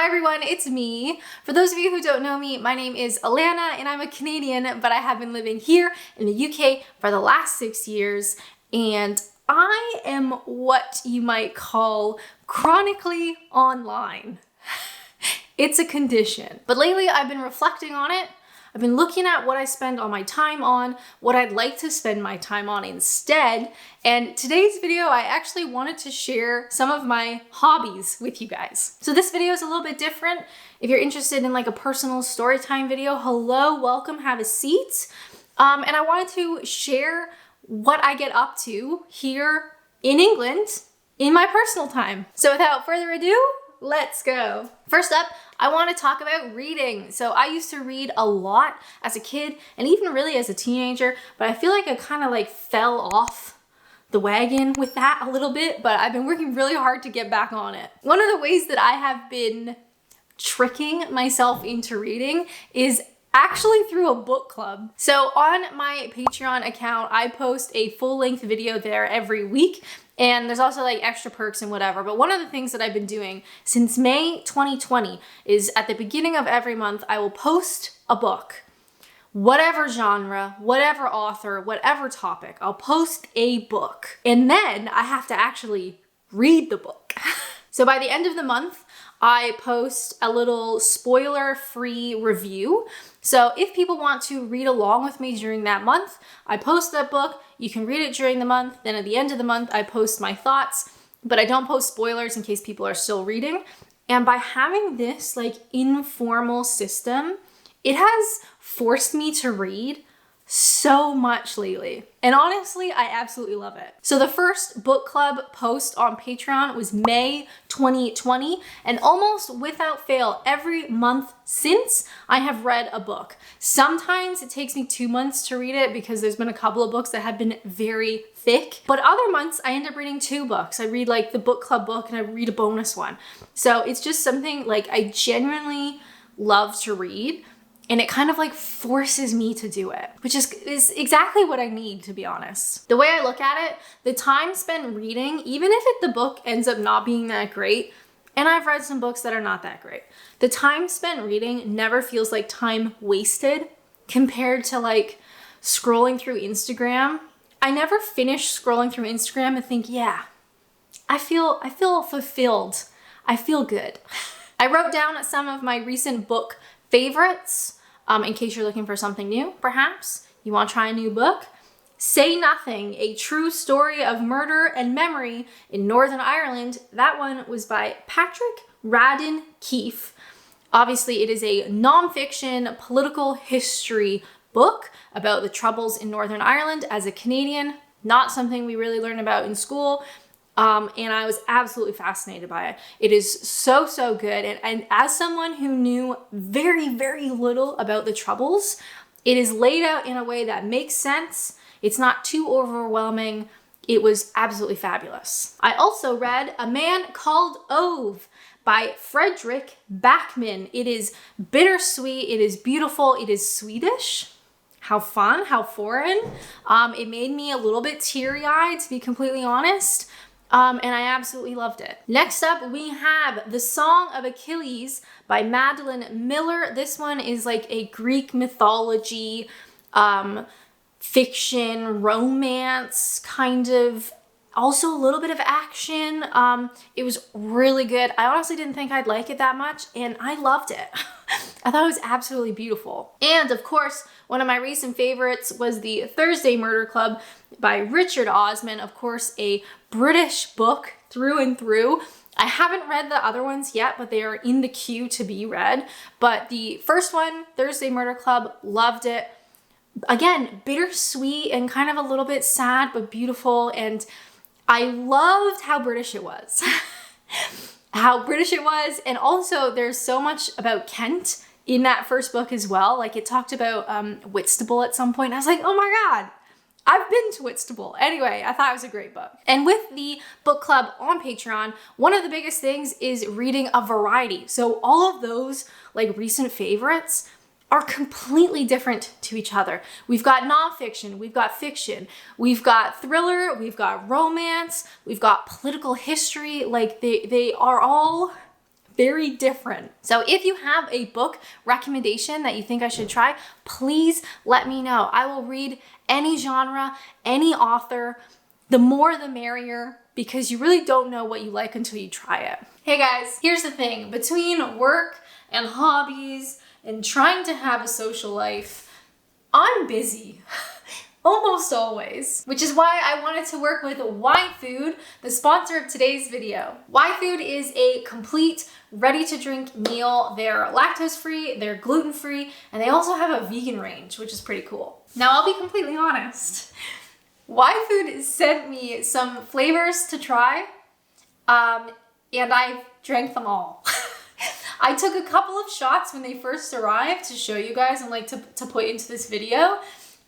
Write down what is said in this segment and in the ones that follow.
Hi everyone, it's me. For those of you who don't know me, my name is Alanna and I'm a Canadian, but I have been living here in the UK for the last 6 years, and I am what you might call chronically online. It's a condition. But lately I've been reflecting on it. I've been looking at what I spend all my time on, what I'd like to spend my time on instead, and today's video I actually wanted to share some of my hobbies with you guys. So this video is a little bit different. If you're interested in like a personal story time video, hello, welcome, have a seat. And I wanted to share what I get up to here in England in my personal time. So without further ado, let's go. First up, I want to talk about reading. So I used to read a lot as a kid and even really as a teenager, but I feel like I kind of like fell off the wagon with that a little bit, but I've been working really hard to get back on it. One of the ways that I have been tricking myself into reading is actually through a book club. So on my Patreon account, I post a full-length video there every week, and there's also like extra perks and whatever. But one of the things that I've been doing since May 2020 is at the beginning of every month, I will post a book. Whatever genre, whatever author, whatever topic, I'll post a book. And then I have to actually read the book. So by the end of the month, I post a little spoiler-free review. So if people want to read along with me during that month, I post that book. You can read it during the month. Then at the end of the month, I post my thoughts, but I don't post spoilers in case people are still reading. And by having this like informal system, it has forced me to read so much lately. And honestly, I absolutely love it. So the first book club post on Patreon was May 2020, and almost without fail, every month since, I have read a book. Sometimes it takes me 2 months to read it because there's been a couple of books that have been very thick, but other months I end up reading 2 books. I read like the book club book and I read a bonus one. So it's just something like I genuinely love to read. And it kind of like forces me to do it, which is exactly what I need, to be honest. The way I look at it, the time spent reading, even if the book ends up not being that great, and I've read some books that are not that great, the time spent reading never feels like time wasted compared to like scrolling through Instagram. I never finish scrolling through Instagram and think, yeah, I feel fulfilled. I feel good. I wrote down some of my recent book favorites. In case you're looking for something new, perhaps you want to try a new book. Say Nothing, A True Story of Murder and Memory in Northern Ireland. That one was by Patrick Radden Keefe. Obviously, it is a nonfiction political history book about the Troubles in Northern Ireland as a Canadian. Not something we really learn about in school. And I was absolutely fascinated by it. It is so, so good. And as someone who knew very, very little about the Troubles, it is laid out in a way that makes sense. It's not too overwhelming. It was absolutely fabulous. I also read A Man Called Ove by Fredrik Backman. It is bittersweet. It is beautiful. It is Swedish. How fun, how foreign. It made me a little bit teary-eyed, to be completely honest. And I absolutely loved it. Next up, we have The Song of Achilles by Madeline Miller. This one is like a Greek mythology, fiction, romance, kind of, also a little bit of action. It was really good. I honestly didn't think I'd like it that much, and I loved it. I thought it was absolutely beautiful. And of course, one of my recent favorites was The Thursday Murder Club by Richard Osman. Of course, a British book through and through. I haven't read the other ones yet, but they are in the queue to be read. But the first one, Thursday Murder Club, loved it. Again, bittersweet and kind of a little bit sad, but beautiful. And I loved how British it was. How British it was. And also there's so much about Kent in that first book as well. Like it talked about Whitstable at some point. I was like, oh my God, I've been to Whitstable. Anyway, I thought it was a great book. And with the book club on Patreon, one of the biggest things is reading a variety. So all of those like recent favorites are completely different to each other. We've got nonfiction, we've got fiction, we've got thriller, we've got romance, we've got political history. Like they are all very different. So if you have a book recommendation that you think I should try, please let me know. I will read any genre, any author. The more the merrier, because you really don't know what you like until you try it. Hey guys, here's the thing. Between work and hobbies and trying to have a social life, I'm busy. Almost always. Which is why I wanted to work with YFood, the sponsor of today's video. YFood is a complete ready-to-drink meal. They're lactose-free, they're gluten-free, and they also have a vegan range, which is pretty cool. Now, I'll be completely honest. YFood sent me some flavors to try, and I drank them all. I took a couple of shots when they first arrived to show you guys and like to put into this video,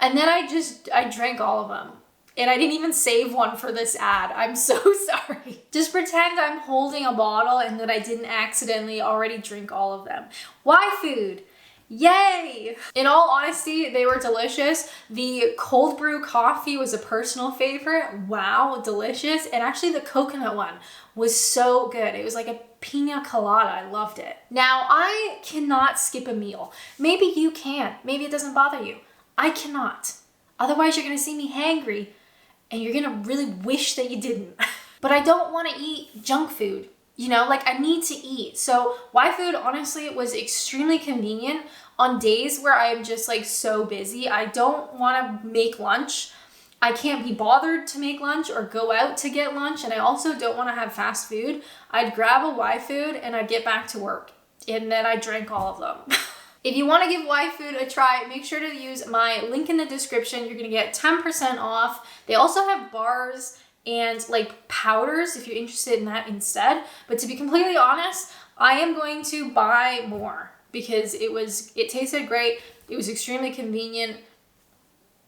and then I drank all of them. And I didn't even save one for this ad. I'm so sorry. Just pretend I'm holding a bottle and that I didn't accidentally already drink all of them. YFood. Yay! In all honesty, they were delicious. The cold brew coffee was a personal favorite. Wow, delicious. And actually the coconut one was so good. It was like a pina colada. I loved it. Now, I cannot skip a meal. Maybe you can. Maybe it doesn't bother you. I cannot. Otherwise, you're gonna see me hangry and you're gonna really wish that you didn't. But I don't wanna eat junk food. You know, like I need to eat. So YFood honestly was extremely convenient on days where I'm just like so busy. I don't want to make lunch. I can't be bothered to make lunch or go out to get lunch. And I also don't want to have fast food. I'd grab a YFood and I'd get back to work. And then I drank all of them. If you want to give YFood a try, make sure to use my link in the description. You're going to get 10% off. They also have bars and like powders if you're interested in that instead. But to be completely honest, I am going to buy more because it tasted great. It was extremely convenient.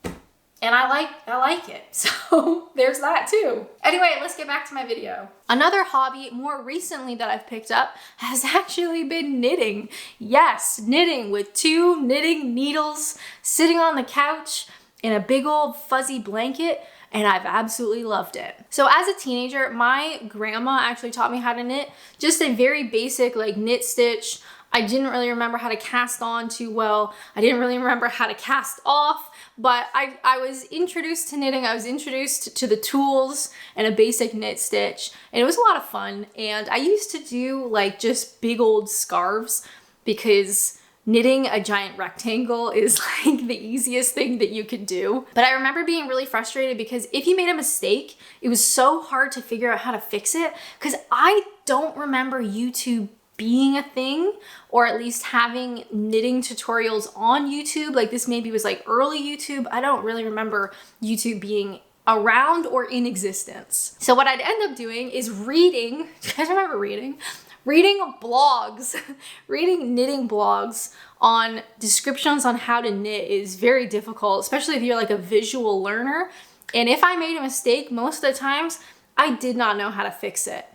And I like it. So there's that too. Anyway, let's get back to my video. Another hobby more recently that I've picked up has actually been knitting. Yes, knitting with 2 knitting needles, sitting on the couch in a big old fuzzy blanket. And I've absolutely loved it. So as a teenager, my grandma actually taught me how to knit, just a very basic like knit stitch. I didn't really remember how to cast on too well. I didn't really remember how to cast off, but I was introduced to knitting. I was introduced to the tools and a basic knit stitch, and it was a lot of fun. And I used to do like just big old scarves because knitting a giant rectangle is like the easiest thing that you could do. But I remember being really frustrated because if you made a mistake, it was so hard to figure out how to fix it because I don't remember YouTube being a thing, or at least having knitting tutorials on YouTube. Like this maybe was like early YouTube. I don't really remember YouTube being around or in existence. So what I'd end up doing is reading, do you guys remember reading? Reading blogs, reading knitting blogs on descriptions on how to knit is very difficult, especially if you're like a visual learner. And if I made a mistake, most of the times, I did not know how to fix it.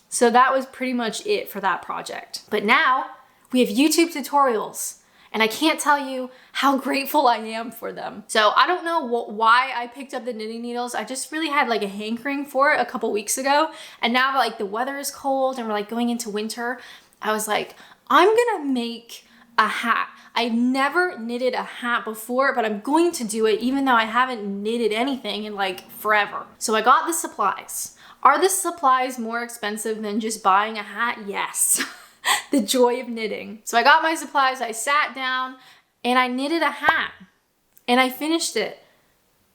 So that was pretty much it for that project. But now we have YouTube tutorials, and I can't tell you how grateful I am for them. So I don't know why I picked up the knitting needles. I just really had like a hankering for it a couple weeks ago. And now like the weather is cold and we're like going into winter, I was like, I'm gonna make a hat. I've never knitted a hat before, but I'm going to do it even though I haven't knitted anything in like forever. So I got the supplies. Are the supplies more expensive than just buying a hat? Yes. The joy of knitting. So I got my supplies, I sat down, and I knitted a hat. And I finished it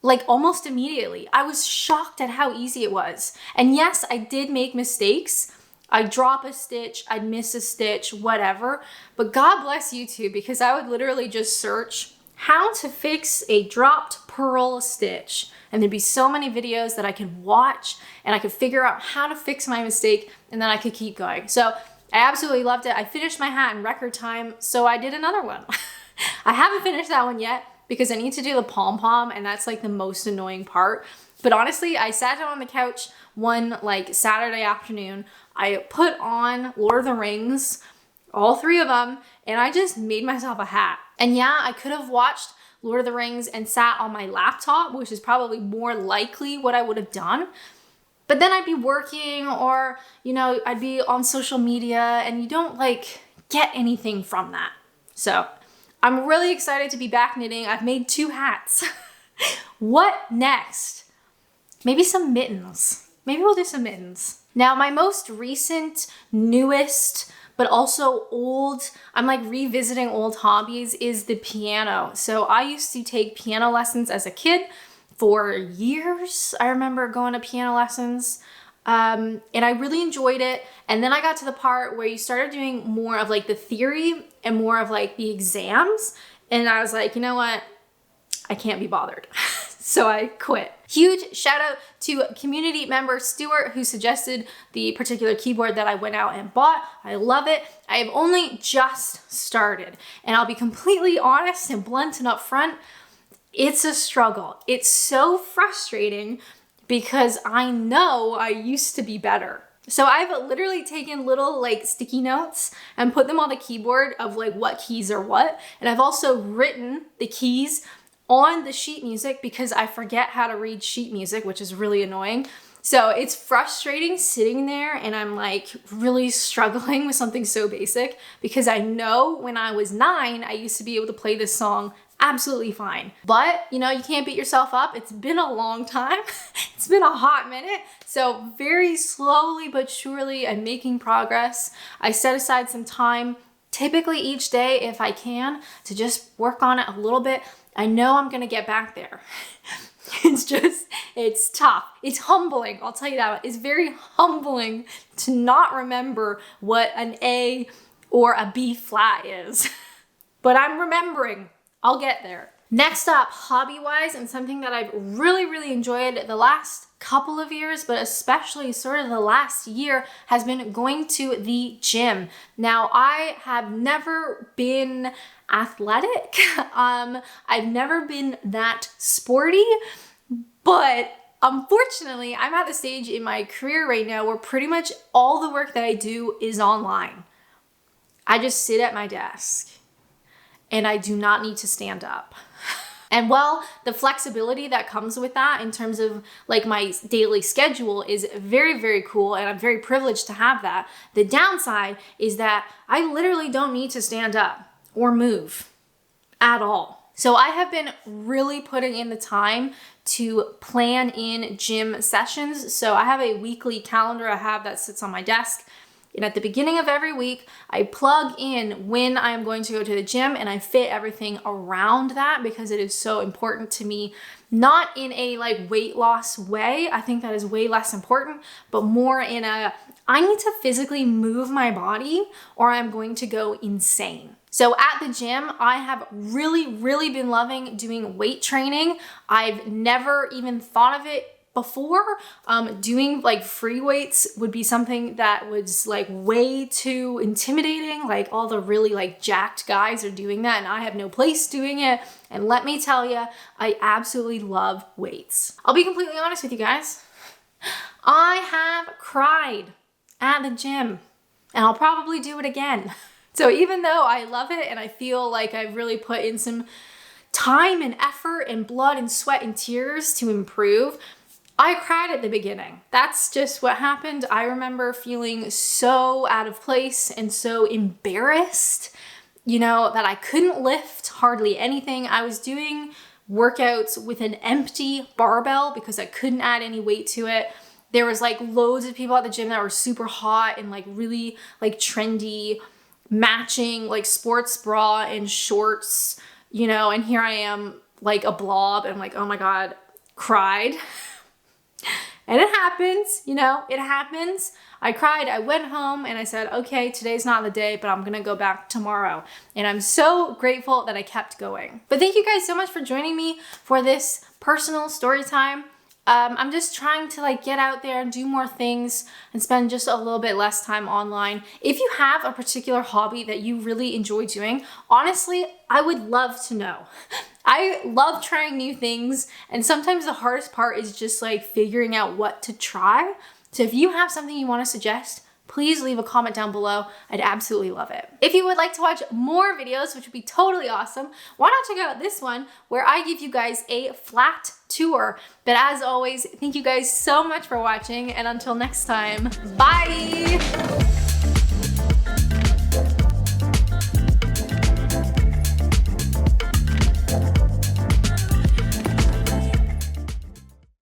like almost immediately. I was shocked at how easy it was. And yes, I did make mistakes. I'd drop a stitch, I'd miss a stitch, whatever. But God bless YouTube, because I would literally just search how to fix a dropped purl stitch. And there'd be so many videos that I could watch and I could figure out how to fix my mistake, and then I could keep going. So I absolutely loved it. I finished my hat in record time, so I did another one. I haven't finished that one yet because I need to do the pom-pom, and that's like the most annoying part. But honestly, I sat down on the couch one like Saturday afternoon. I put on Lord of the Rings, all 3 of them, and I just made myself a hat. And yeah, I could have watched Lord of the Rings and sat on my laptop, which is probably more likely what I would have done. But then I'd be working, or, you know, I'd be on social media, and you don't like get anything from that. So I'm really excited to be back knitting. I've made 2 hats. What next? Maybe some mittens. Maybe we'll do some mittens. Now, my most recent, newest, but also old, I'm like revisiting old hobbies, is the piano. So I used to take piano lessons as a kid for years. I remember going to piano lessons, and I really enjoyed it. And then I got to the part where you started doing more of like the theory and more of like the exams. And I was like, you know what? I can't be bothered. So I quit. Huge shout out to community member Stuart, who suggested the particular keyboard that I went out and bought. I love it. I have only just started, and I'll be completely honest and blunt and upfront. It's a struggle. It's so frustrating because I know I used to be better. So I've literally taken little like sticky notes and put them on the keyboard of like what keys are what. And I've also written the keys on the sheet music because I forget how to read sheet music, which is really annoying. So it's frustrating sitting there and I'm like really struggling with something so basic, because I know when I was 9, I used to be able to play this song absolutely fine. But you know, you can't beat yourself up. It's been a long time. It's been a hot minute. So very slowly but surely I'm making progress. I set aside some time, typically each day if I can, to just work on it a little bit. I know I'm gonna get back there. It's tough. It's humbling, I'll tell you that. It's very humbling to not remember what an A or a B flat is. But I'm remembering. I'll get there. Next up, hobby-wise, and something that I've really enjoyed the last couple of years, but especially sort of the last year, has been going to the gym. Now, I have never been athletic. I've never been that sporty, but unfortunately, I'm at the stage in my career right now where pretty much all the work that I do is online. I just sit at my desk and I do not need to stand up. And while the flexibility that comes with that in terms of like my daily schedule is very cool, and I'm very privileged to have that, the downside is that I literally don't need to stand up or move at all. So I have been really putting in the time to plan in gym sessions. So I have a weekly calendar I have that sits on my desk. And at the beginning of every week, I plug in when I am going to go to the gym, and I fit everything around that because it is so important to me, not in a like weight loss way. I think that is way less important, but more in a, I need to physically move my body or I'm going to go insane. So at the gym, I have really been loving doing weight training. I've never even thought of it before. Doing like free weights would be something that was like way too intimidating. Like all the really like jacked guys are doing that and I have no place doing it. And let me tell you, I absolutely love weights. I'll be completely honest with you guys. I have cried at the gym and I'll probably do it again. So even though I love it and I feel like I've really put in some time and effort and blood and sweat and tears to improve, I cried at the beginning. That's just what happened. I remember feeling so out of place and so embarrassed, you know, that I couldn't lift hardly anything. I was doing workouts with an empty barbell because I couldn't add any weight to it. There was like loads of people at the gym that were super hot and like really like trendy, matching like sports bra and shorts, you know, and here I am like a blob and I'm like, oh my God, cried. And it happens, you know, it happens. I cried, I went home and I said, okay, today's not the day, but I'm gonna go back tomorrow. And I'm so grateful that I kept going. But thank you guys so much for joining me for this personal story time. I'm just trying to like get out there and do more things and spend just a little bit less time online. If you have a particular hobby that you really enjoy doing, honestly, I would love to know. I love trying new things, and sometimes the hardest part is just like figuring out what to try. So if you have something you want to suggest, please leave a comment down below. I'd absolutely love it. If you would like to watch more videos, which would be totally awesome, why not check out this one where I give you guys a flat tour. But as always, thank you guys so much for watching, and until next time, bye!